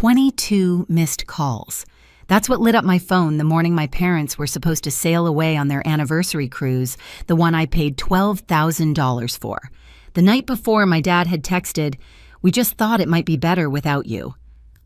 22 missed calls. That's what lit up my phone the morning my parents were supposed to sail away on their anniversary cruise, the one I paid $12,000 for. The night before, my dad had texted, "We just thought it might be better without you."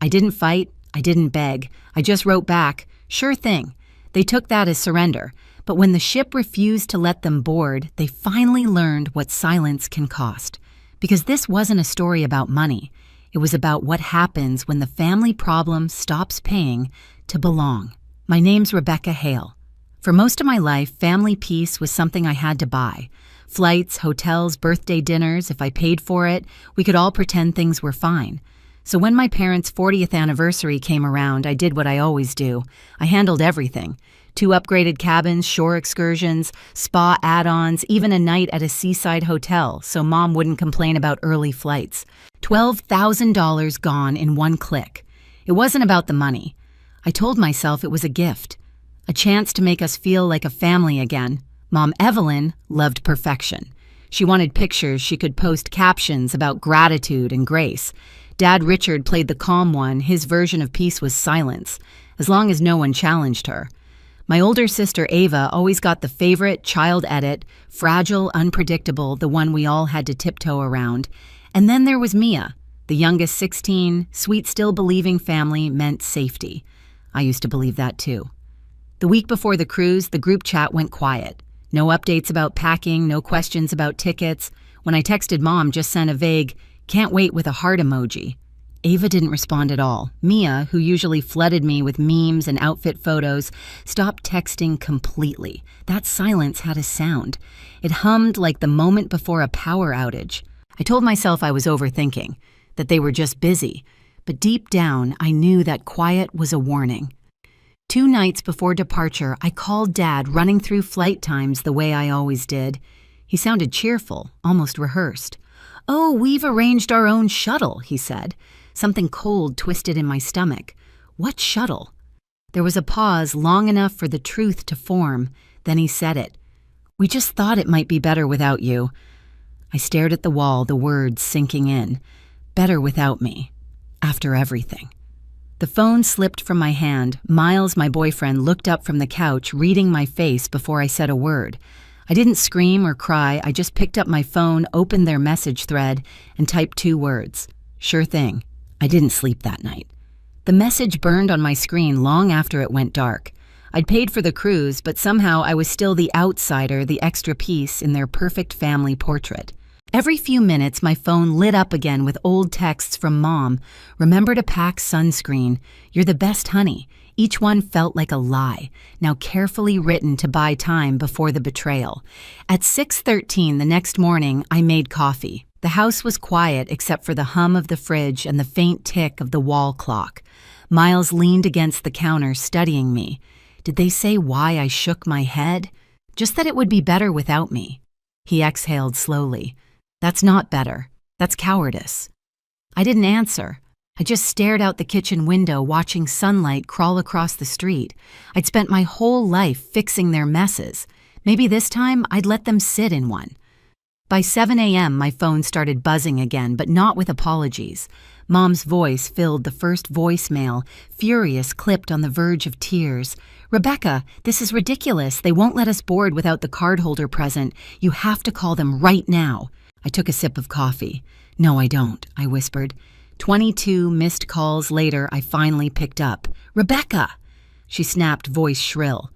I didn't fight. I didn't beg. I just wrote back, "Sure thing." They took that as surrender. But when the ship refused to let them board, they finally learned what silence can cost. Because this wasn't a story about money. It was about what happens when the family problem stops paying to belong. My name's Rebecca Hale. For most of my life, family peace was something I had to buy. Flights, hotels, birthday dinners, if I paid for it, we could all pretend things were fine. So when my parents' 40th anniversary came around, I did what I always do. I handled everything. 2 upgraded cabins, shore excursions, spa add-ons, even a night at a seaside hotel, so Mom wouldn't complain about early flights. $12,000 gone in one click. It wasn't about the money. I told myself it was a gift, a chance to make us feel like a family again. Mom Evelyn loved perfection. She wanted pictures she could post captions about gratitude and grace. Dad Richard played the calm one. His version of peace was silence, as long as no one challenged her. My older sister Ava always got the favorite child edit, fragile, unpredictable, the one we all had to tiptoe around. And then there was Mia, the youngest 16, sweet still believing family meant safety. I used to believe that too. The week before the cruise, the group chat went quiet. No updates about packing, no questions about tickets. When I texted Mom, just sent a vague, "Can't wait" with a heart emoji. Ava didn't respond at all. Mia, who usually flooded me with memes and outfit photos, stopped texting completely. That silence had a sound. It hummed like the moment before a power outage. I told myself I was overthinking, that they were just busy. But deep down, I knew that quiet was a warning. 2 nights before departure, I called Dad, running through flight times the way I always did. He sounded cheerful, almost rehearsed. "Oh, we've arranged our own shuttle," he said. Something cold twisted in my stomach. What shuttle? There was a pause long enough for the truth to form. Then he said it. "We just thought it might be better without you." I stared at the wall, the words sinking in. Better without me. After everything. The phone slipped from my hand. Miles, my boyfriend, looked up from the couch, reading my face before I said a word. I didn't scream or cry. I just picked up my phone, opened their message thread, and typed 2 words. "Sure thing." I didn't sleep that night. The message burned on my screen long after it went dark. I'd paid for the cruise, but somehow I was still the outsider, the extra piece in their perfect family portrait. Every few minutes, my phone lit up again with old texts from Mom. "Remember to pack sunscreen. You're the best, honey." Each one felt like a lie, now carefully written to buy time before the betrayal. At 6:13 the next morning, I made coffee. The house was quiet except for the hum of the fridge and the faint tick of the wall clock. Miles leaned against the counter, studying me. Did they say why I shook my head? Just that it would be better without me. He exhaled slowly. "That's not better. That's cowardice." I didn't answer. I just stared out the kitchen window, watching sunlight crawl across the street. I'd spent my whole life fixing their messes. Maybe this time I'd let them sit in one. By 7 a.m., my phone started buzzing again, but not with apologies. Mom's voice filled the first voicemail, furious, clipped on the verge of tears. "Rebecca, this is ridiculous. They won't let us board without the cardholder present. You have to call them right now." I took a sip of coffee. "No, I don't," I whispered. 22 missed calls later, I finally picked up. "Rebecca!" She snapped, voice shrill.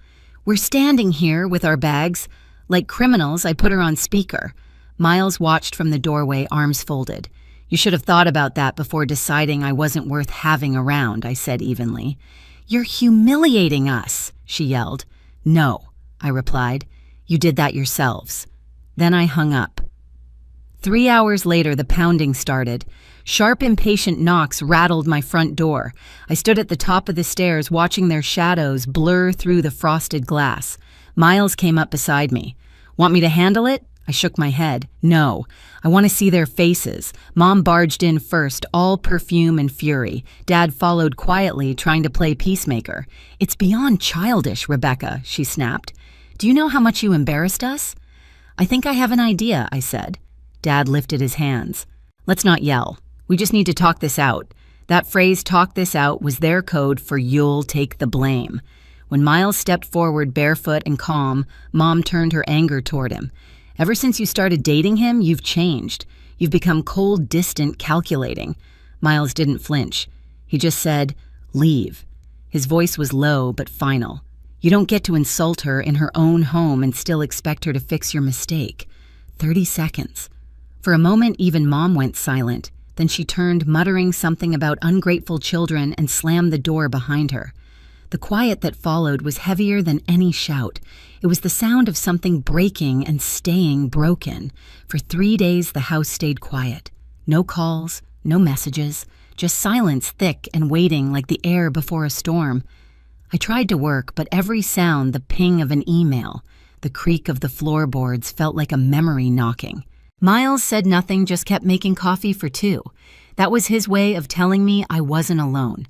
"We're standing here with our bags. Like criminals, I put her on speaker. Miles watched from the doorway, arms folded. "You should have thought about that before deciding I wasn't worth having around," I said evenly. "You're humiliating us," she yelled. "No," I replied. "You did that yourselves." Then I hung up. 3 hours later, the pounding started. Sharp, impatient knocks rattled my front door. I stood at the top of the stairs, watching their shadows blur through the frosted glass. Miles came up beside me. "Want me to handle it?" I shook my head. "No. I want to see their faces." Mom barged in first, all perfume and fury. Dad followed quietly, trying to play peacemaker. "It's beyond childish, Rebecca," she snapped. "Do you know how much you embarrassed us?" "I think I have an idea," I said. Dad lifted his hands. "Let's not yell. We just need to talk this out." That phrase, "talk this out," was their code for "you'll take the blame." When Miles stepped forward barefoot and calm, Mom turned her anger toward him. "Ever since you started dating him, you've changed. You've become cold, distant, calculating." Miles didn't flinch. He just said, "Leave." His voice was low but final. "You don't get to insult her in her own home and still expect her to fix your mistake." 30 seconds. For a moment, even Mom went silent. Then she turned, muttering something about ungrateful children, and slammed the door behind her. The quiet that followed was heavier than any shout. It was the sound of something breaking and staying broken. For 3 days, the house stayed quiet. No calls, no messages, just silence thick and waiting like the air before a storm. I tried to work, but every sound, the ping of an email, the creak of the floorboards, felt like a memory knocking. Miles said nothing, just kept making coffee for two. That was his way of telling me I wasn't alone.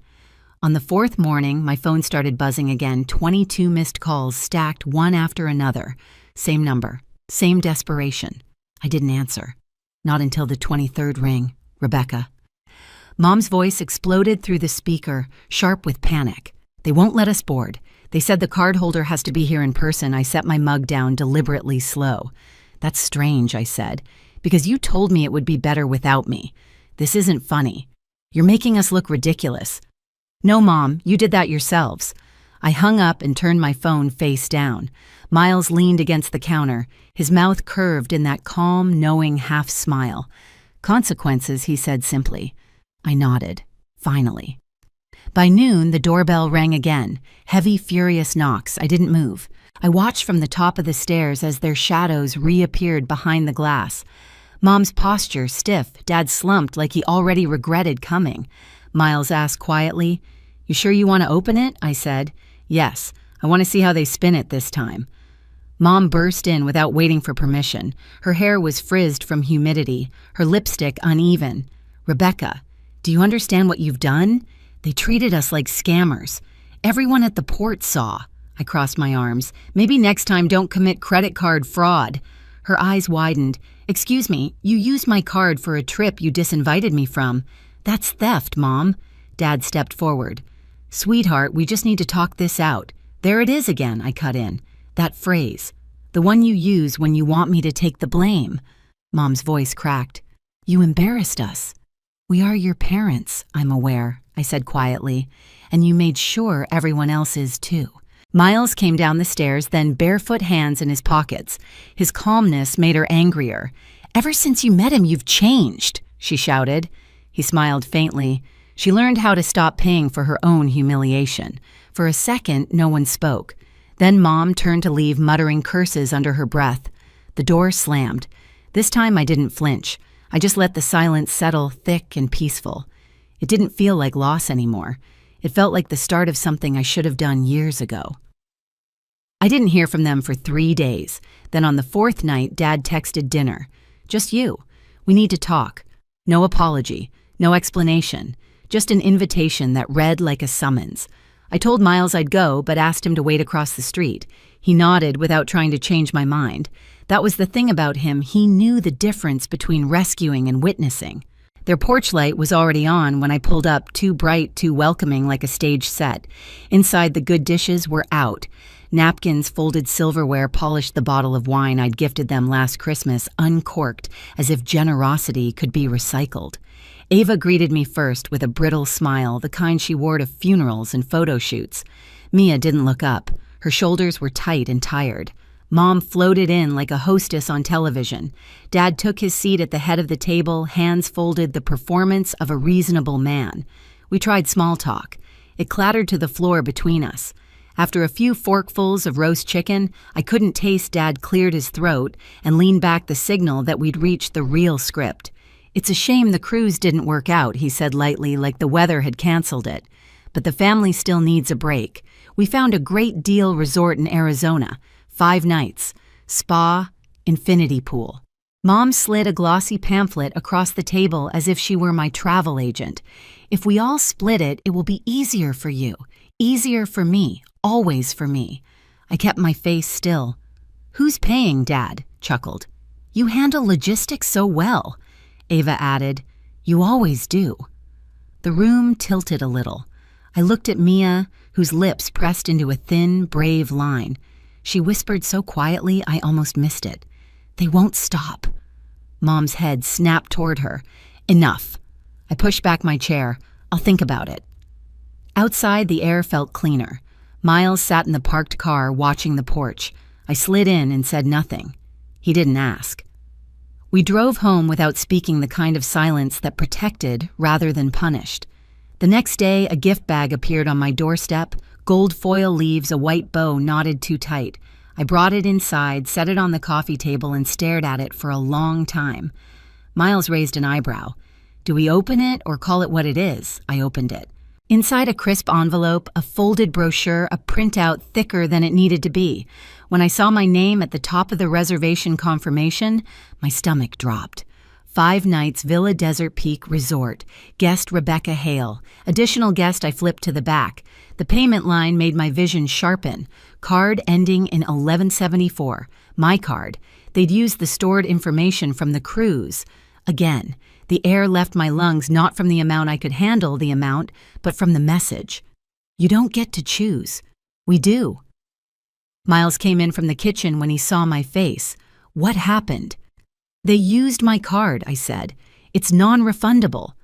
On the fourth morning, my phone started buzzing again, 22 missed calls stacked one after another. Same number, same desperation. I didn't answer. Not until the 23rd ring. Rebecca. Mom's voice exploded through the speaker, sharp with panic. "They won't let us board. They said the card holder has to be here in person." I set my mug down, deliberately slow. "That's strange," I said, "because you told me it would be better without me. This isn't funny. You're making us look ridiculous." "No, Mom, you did that yourselves." I hung up and turned my phone face down. Miles leaned against the counter, his mouth curved in that calm, knowing half smile. "Consequences," he said simply. I nodded. Finally. By noon, the doorbell rang again. Heavy, furious knocks. I didn't move. I watched from the top of the stairs as their shadows reappeared behind the glass. Mom's posture stiff, Dad slumped like he already regretted coming. Miles asked quietly, "You sure you want to open it?" I said. "Yes, I want to see how they spin it this time." Mom burst in without waiting for permission. Her hair was frizzed from humidity, her lipstick uneven. "Rebecca, do you understand what you've done? They treated us like scammers. Everyone at the port saw." I crossed my arms. "Maybe next time don't commit credit card fraud." Her eyes widened. "Excuse me, you used my card for a trip you disinvited me from. That's theft, Mom." Dad stepped forward. "Sweetheart, we just need to talk this out." "There it is again," I cut in. "That phrase. The one you use when you want me to take the blame." Mom's voice cracked. "You embarrassed us." "We are your parents, I'm aware," I said quietly, "and you made sure everyone else is too." Miles came down the stairs, then barefoot, hands in his pockets. His calmness made her angrier. "Ever since you met him, you've changed," she shouted. He smiled faintly. She learned how to stop paying for her own humiliation. For a second, no one spoke. Then Mom turned to leave, muttering curses under her breath. The door slammed. This time I didn't flinch. I just let the silence settle, thick and peaceful. It didn't feel like loss anymore. It felt like the start of something I should have done years ago. I didn't hear from them for 3 days. Then on the fourth night, Dad texted dinner. "Just you. We need to talk." No apology, no explanation, just an invitation that read like a summons. I told Miles I'd go, but asked him to wait across the street. He nodded without trying to change my mind. That was the thing about him, he knew the difference between rescuing and witnessing. Their porch light was already on when I pulled up, too bright, too welcoming, like a stage set. Inside, the good dishes were out. Napkins, folded silverware polished the bottle of wine I'd gifted them last Christmas, uncorked, as if generosity could be recycled. Ava greeted me first with a brittle smile, the kind she wore to funerals and photo shoots. Mia didn't look up. Her shoulders were tight and tired. Mom floated in like a hostess on television. Dad took his seat at the head of the table, hands folded, the performance of a reasonable man. We tried small talk. It clattered to the floor between us. After a few forkfuls of roast chicken, I couldn't taste. Dad cleared his throat and leaned back, the signal that we'd reached the real script. "It's a shame the cruise didn't work out," he said lightly, like the weather had canceled it. "But the family still needs a break. We found a great deal resort in Arizona. 5 nights. Spa, infinity pool." Mom slid a glossy pamphlet across the table as if she were my travel agent. "If we all split it, it will be easier for you. Easier for me. Always for me." I kept my face still. "Who's paying?" Dad chuckled. "You handle logistics so well." Ava added, "You always do." The room tilted a little. I looked at Mia, whose lips pressed into a thin, brave line. She whispered so quietly I almost missed it. "They won't stop." Mom's head snapped toward her. "Enough." I pushed back my chair. "I'll think about it." Outside, the air felt cleaner. Miles sat in the parked car watching the porch. I slid in and said nothing. He didn't ask. We drove home without speaking, the kind of silence that protected rather than punished. The next day, a gift bag appeared on my doorstep, gold foil leaves, a white bow knotted too tight. I brought it inside, set it on the coffee table, and stared at it for a long time. Miles raised an eyebrow. "Do we open it or call it what it is?" I opened it. Inside a crisp envelope, a folded brochure, a printout thicker than it needed to be. When I saw my name at the top of the reservation confirmation, my stomach dropped. 5 nights, Villa Desert Peak Resort. Guest Rebecca Hale. Additional guest I flipped to the back. The payment line made my vision sharpen. Card ending in 1174. My card. They'd used the stored information from the cruise. Again, the air left my lungs, not from the amount I could handle, the amount, but from the message. You don't get to choose. We do. Miles came in from the kitchen when he saw my face. What happened? "They used my card," I said. "It's non-refundable."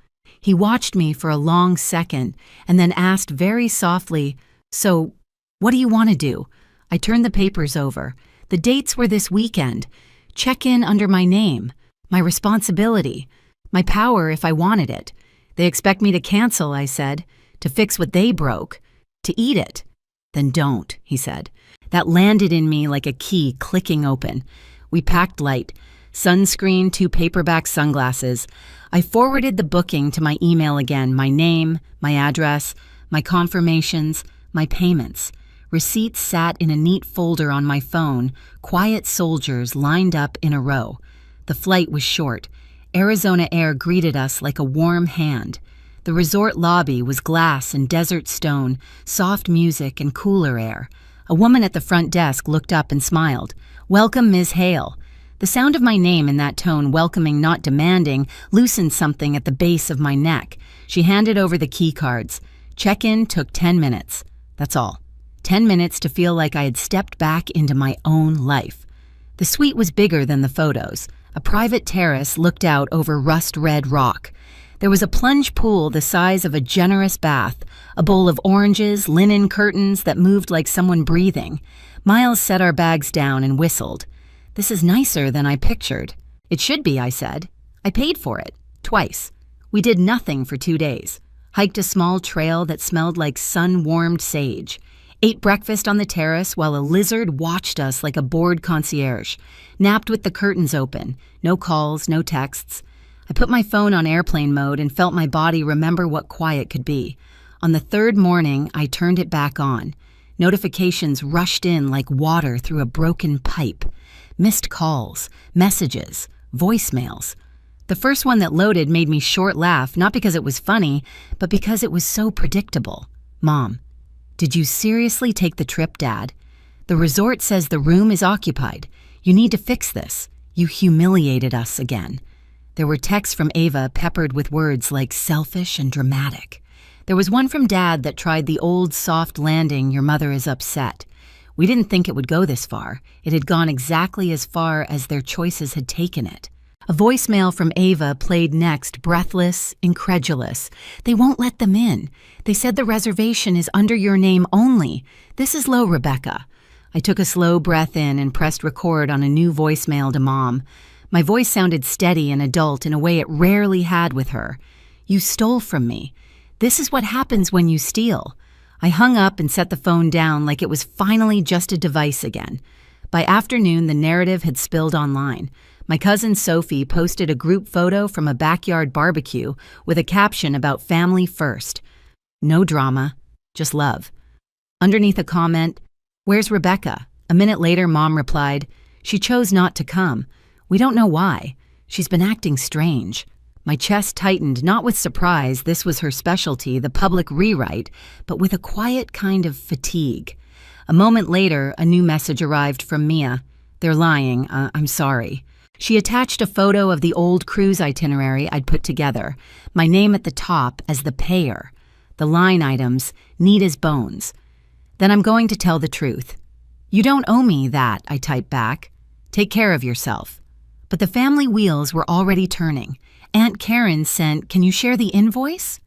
He watched me for a long second and then asked very softly, "So, what do you want to do?" I turned the papers over. The dates were this weekend. Check in under my name. My responsibility. My power if I wanted it. "They expect me to cancel," I said. "To fix what they broke. To eat it." "Then don't," he said. That landed in me like a key clicking open. We packed light. Sunscreen, 2 paperback sunglasses. I forwarded the booking to my email again, my name, my address, my confirmations, my payments. Receipts sat in a neat folder on my phone, quiet soldiers lined up in a row. The flight was short. Arizona air greeted us like a warm hand. The resort lobby was glass and desert stone, soft music and cooler air. A woman at the front desk looked up and smiled. "Welcome, Ms. Hale." The sound of my name in that tone, welcoming, not demanding, loosened something at the base of my neck. She handed over the key cards. Check-in took 10 minutes. That's all. 10 minutes to feel like I had stepped back into my own life. The suite was bigger than the photos. A private terrace looked out over rust-red rock. There was a plunge pool the size of a generous bath, a bowl of oranges, linen curtains that moved like someone breathing. Miles set our bags down and whistled. "This is nicer than I pictured." "It should be," I said. "I paid for it. Twice. We did nothing for 2 days. Hiked a small trail that smelled like sun-warmed sage. Ate breakfast on the terrace while a lizard watched us like a bored concierge. Napped with the curtains open. No calls, no texts. I put my phone on airplane mode and felt my body remember what quiet could be. On the 3rd morning, I turned it back on. Notifications rushed in like water through a broken pipe. Missed calls, messages, voicemails. The first one that loaded made me short laugh, not because it was funny, but because it was so predictable. "Mom, did you seriously take the trip, Dad? The resort says the room is occupied. You need to fix this. You humiliated us again." There were texts from Ava peppered with words like selfish and dramatic. There was one from Dad that tried the old soft landing, "Your mother is upset." We didn't think it would go this far. It had gone exactly as far as their choices had taken it. A voicemail from Ava played next, breathless, incredulous. "They won't let them in. They said the reservation is under your name only. This is low, Rebecca." I took a slow breath in and pressed record on a new voicemail to Mom. My voice sounded steady and adult in a way it rarely had with her. "You stole from me. This is what happens when you steal." I hung up and set the phone down like it was finally just a device again. By afternoon, the narrative had spilled online. My cousin Sophie posted a group photo from a backyard barbecue with a caption about family first. No drama, just love. Underneath a comment, "Where's Rebecca?" A minute later, Mom replied, "She chose not to come. We don't know why. She's been acting strange." My chest tightened, not with surprise, this was her specialty, the public rewrite, but with a quiet kind of fatigue. A moment later, a new message arrived from Mia. "They're lying. I'm sorry." She attached a photo of the old cruise itinerary I'd put together, my name at the top as the payer, the line items, neat as bones. Then I'm going to tell the truth. You don't owe me that, I typed back. Take care of yourself. But the family wheels were already turning. Aunt Karen sent, "Can you share the invoice?"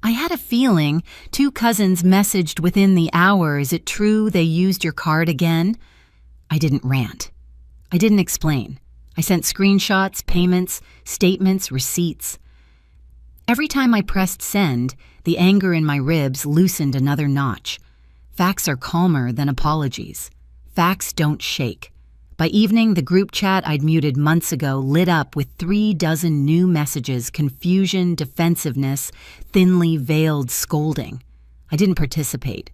I had a feeling 2 cousins messaged within the hour, "Is it true they used your card again?" I didn't rant. I didn't explain. I sent screenshots, payments, statements, receipts. Every time I pressed send, the anger in my ribs loosened another notch. Facts are calmer than apologies. Facts don't shake. By evening, the group chat I'd muted months ago lit up with 36 new messages, confusion, defensiveness, thinly veiled scolding. I didn't participate.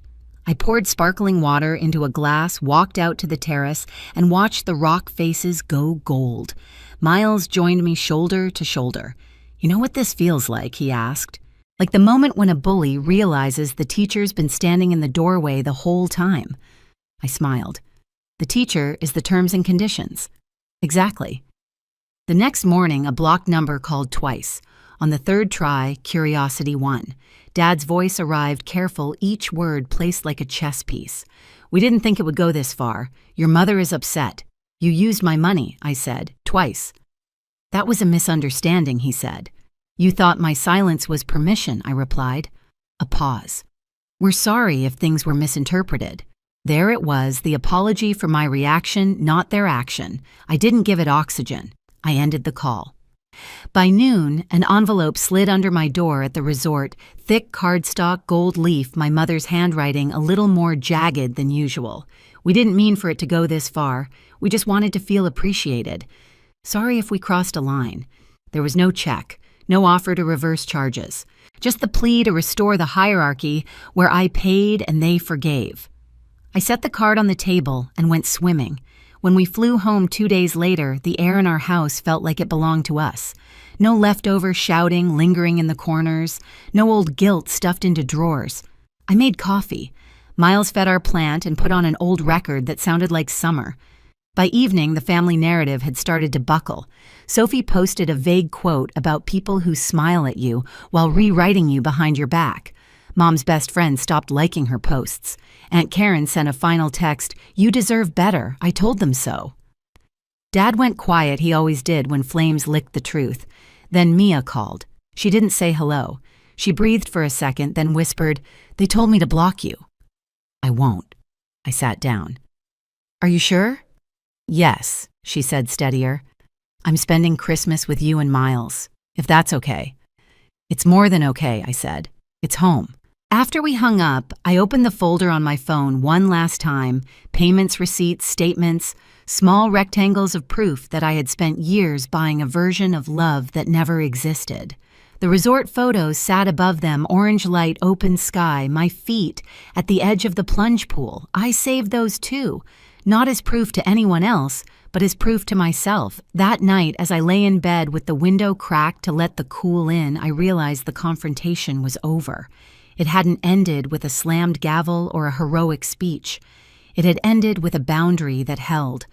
I poured sparkling water into a glass, walked out to the terrace, and watched the rock faces go gold. Miles joined me shoulder to shoulder. "You know what this feels like?" he asked. "Like the moment when a bully realizes the teacher's been standing in the doorway the whole time." I smiled. "The teacher is the terms and conditions." "Exactly." The next morning, a blocked number called twice. On the third try, curiosity won. Dad's voice arrived, careful, each word placed like a chess piece. "We didn't think it would go this far. Your mother is upset." "You used my money," I said, "twice." "That was a misunderstanding," he said. "You thought my silence was permission," I replied. A pause. "We're sorry if things were misinterpreted." There it was, the apology for my reaction, not their action. I didn't give it oxygen. I ended the call. By noon, an envelope slid under my door at the resort, thick cardstock, gold leaf, my mother's handwriting a little more jagged than usual. "We didn't mean for it to go this far. We just wanted to feel appreciated. Sorry if we crossed a line." There was no check, no offer to reverse charges, just the plea to restore the hierarchy where I paid and they forgave. I set the card on the table and went swimming. When we flew home 2 days later, the air in our house felt like it belonged to us. No leftover shouting lingering in the corners, no old guilt stuffed into drawers. I made coffee. Miles fed our plant and put on an old record that sounded like summer. By evening, the family narrative had started to buckle. Sophie posted a vague quote about people who smile at you while rewriting you behind your back. Mom's best friend stopped liking her posts. Aunt Karen sent a final text, "You deserve better. I told them so." Dad went quiet, he always did when flames licked the truth. Then Mia called. She didn't say hello. She breathed for a second, then whispered, "They told me to block you." "I won't." I sat down. "Are you sure?" "Yes," she said, steadier. "I'm spending Christmas with you and Miles, if that's okay." "It's more than okay," I said. "It's home." After we hung up, I opened the folder on my phone one last time, payments, receipts, statements, small rectangles of proof that I had spent years buying a version of love that never existed. The resort photos sat above them, orange light, open sky, my feet at the edge of the plunge pool. I saved those too, not as proof to anyone else, but as proof to myself. That night, as I lay in bed with the window cracked to let the cool in, I realized the confrontation was over. It hadn't ended with a slammed gavel or a heroic speech. It had ended with a boundary that held,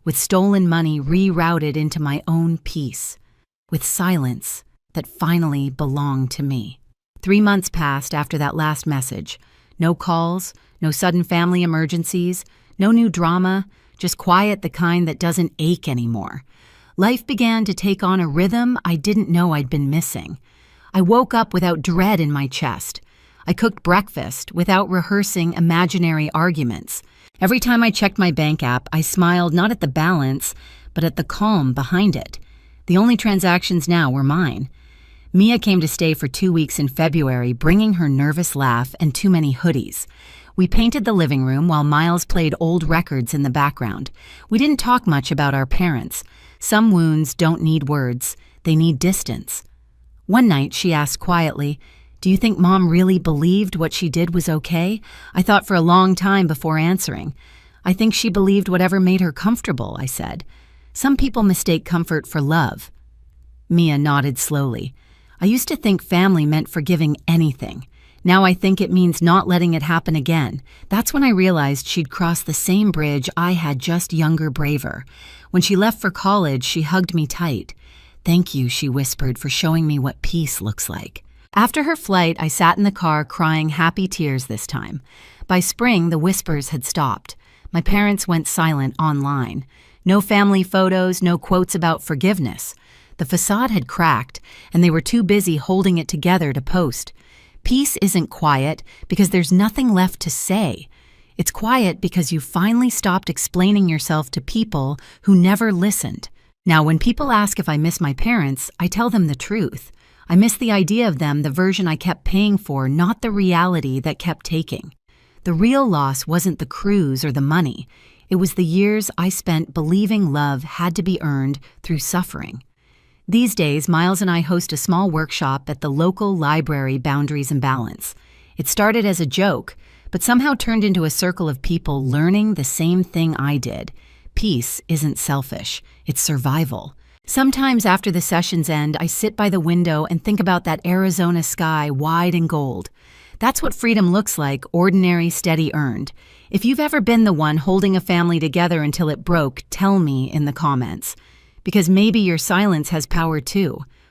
with stolen money rerouted into my own peace, with silence that finally belonged to me. 3 months passed after that last message. No calls, no sudden family emergencies, no new drama, just quiet, the kind that doesn't ache anymore. Life began to take on a rhythm I didn't know I'd been missing. I woke up without dread in my chest. I cooked breakfast without rehearsing imaginary arguments. Every time I checked my bank app, I smiled not at the balance, but at the calm behind it. The only transactions now were mine. Mia came to stay for 2 weeks in February, bringing her nervous laugh and too many hoodies. We painted the living room while Miles played old records in the background. We didn't talk much about our parents. Some wounds don't need words, they need distance. One night, she asked quietly, "Do you think Mom really believed what she did was okay?" I thought for a long time before answering. "I think she believed whatever made her comfortable," I said. "Some people mistake comfort for love." Mia nodded slowly. "I used to think family meant forgiving anything. Now I think it means not letting it happen again. That's when I realized she'd crossed the same bridge I had, just younger, braver. When she left for college, she hugged me tight. "Thank you," she whispered, "for showing me what peace looks like." After her flight, I sat in the car crying happy tears this time. By spring, the whispers had stopped. My parents went silent online. No family photos, no quotes about forgiveness. The facade had cracked, and they were too busy holding it together to post. Peace isn't quiet because there's nothing left to say. It's quiet because you finally stopped explaining yourself to people who never listened. Now, when people ask if I miss my parents, I tell them the truth. I miss the idea of them, the version I kept paying for, not the reality that kept taking. The real loss wasn't the cruise or the money. It was the years I spent believing love had to be earned through suffering. These days, Miles and I host a small workshop at the local library, Boundaries and Balance. It started as a joke, but somehow turned into a circle of people learning the same thing I did. Peace isn't selfish, it's survival. Sometimes after the sessions end, I sit by the window and think about that Arizona sky, wide and gold. That's what freedom looks like, ordinary, steady, earned. If you've ever been the one holding a family together until it broke, tell me in the comments. Because maybe your silence has power too.